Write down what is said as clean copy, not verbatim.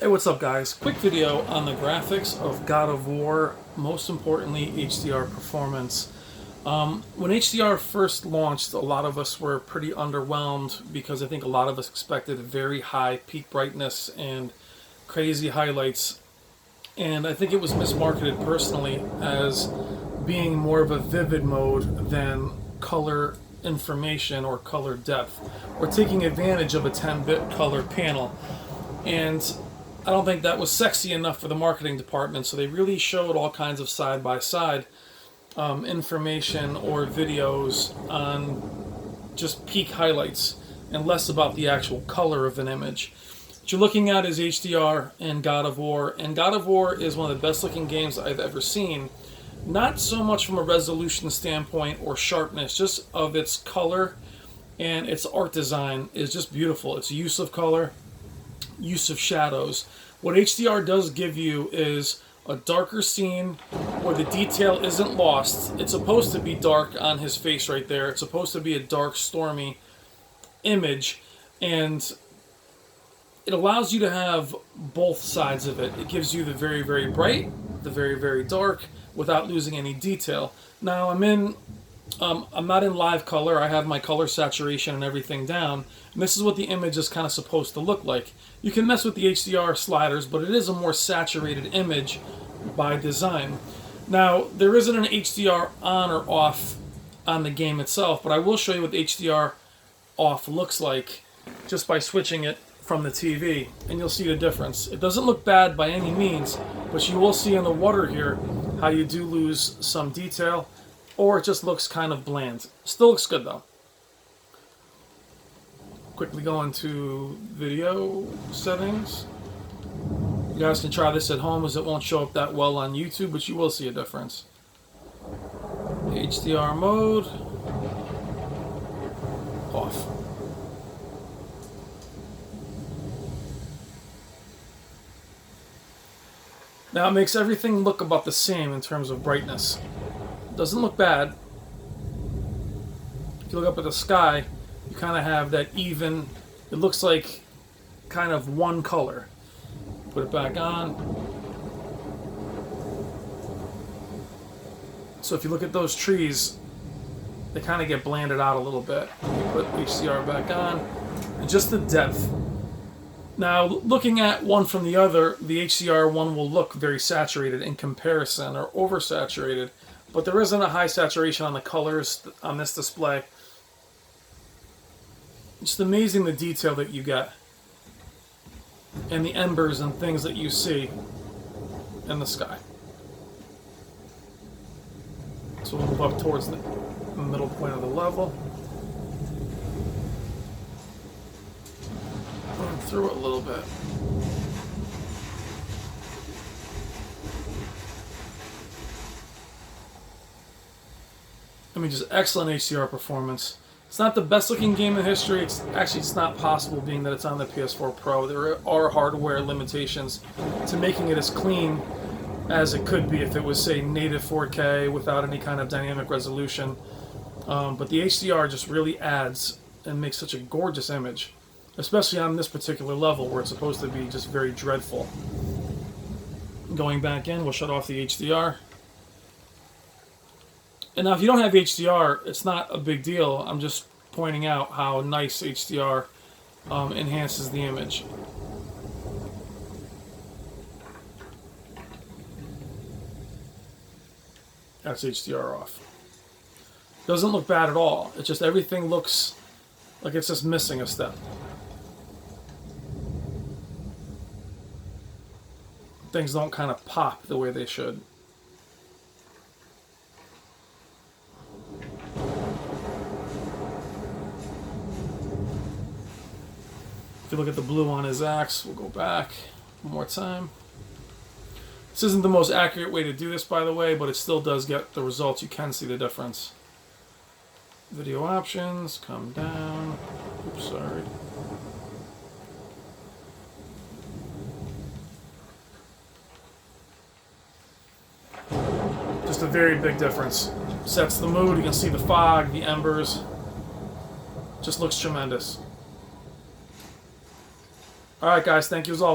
Hey, what's up guys? Quick video on the graphics of God of War, most importantly HDR performance. When HDR first launched, a lot of us were pretty underwhelmed because I think a lot of us expected very high peak brightness and crazy highlights. And I think it was mismarketed personally as being more of a vivid mode than color information or color depth, or taking advantage of a 10-bit color panel. And I don't think that was sexy enough for the marketing department, so they really showed all kinds of side-by-side information or videos on just peak highlights and less about the actual color of an image. What you're looking at is HDR and God of War, and God of War is one of the best looking games I've ever seen. Not so much from a resolution standpoint or sharpness, just of its color, and its art design is just beautiful. Its use of color, use of shadows. What HDR does give you is a darker scene where the detail isn't lost. It's supposed to be dark on his face right there. It's supposed to be a dark, stormy image, and it allows you to have both sides of it. It gives you the very, very bright, the very, very dark, without losing any detail. Now I'm not in live color. I have my color saturation and everything down, and this is what the image is kind of supposed to look like. You can mess with the HDR sliders, but it is a more saturated image by design. Now, there isn't an HDR on or off on the game itself, but I will show you what the HDR off looks like just by switching it from the TV, and you'll see the difference. It doesn't look bad by any means, but you will see in the water here how you do lose some detail, or it just looks kind of bland. Still looks good though. Quickly go into video settings. You guys can try this at home as it won't show up that well on YouTube, but you will see a difference. HDR mode off. Now it makes everything look about the same in terms of brightness. Doesn't look bad. If you look up at the sky, you kind of have that even, it looks like kind of one color. Put it back on. So if you look at those trees, they kind of get blanded out a little bit. Put HDR back on, and just the depth. Now, looking at one from the other, the HDR one will look very saturated in comparison, or oversaturated, but there isn't a high saturation on the colors on this display. It's amazing the detail that you get, and the embers and things that you see in the sky. So we'll move up towards the middle point of the level. Run through it a little bit. I mean, just excellent HDR performance. It's not the best looking game in history. It's not possible, being that it's on the PS4 Pro. There are hardware limitations to making it as clean as it could be if it was, say, native 4K without any kind of dynamic resolution. But the HDR just really adds and makes such a gorgeous image, especially on this particular level where it's supposed to be just very dreadful. Going back in, we'll shut off the HDR. And now if you don't have HDR, it's not a big deal. I'm just pointing out how nice HDR enhances the image. That's HDR off. Doesn't look bad at all. It's just everything looks like it's just missing a step. Things don't kind of pop the way they should. If you look at the blue on his axe, we'll go back one more time. This isn't the most accurate way to do this, by the way, but it still does get the results. You can see the difference. Video options, come down. Oops, sorry. Just a very big difference. Sets the mood. You can see the fog, the embers. Just looks tremendous. All right, guys. Thank you as always.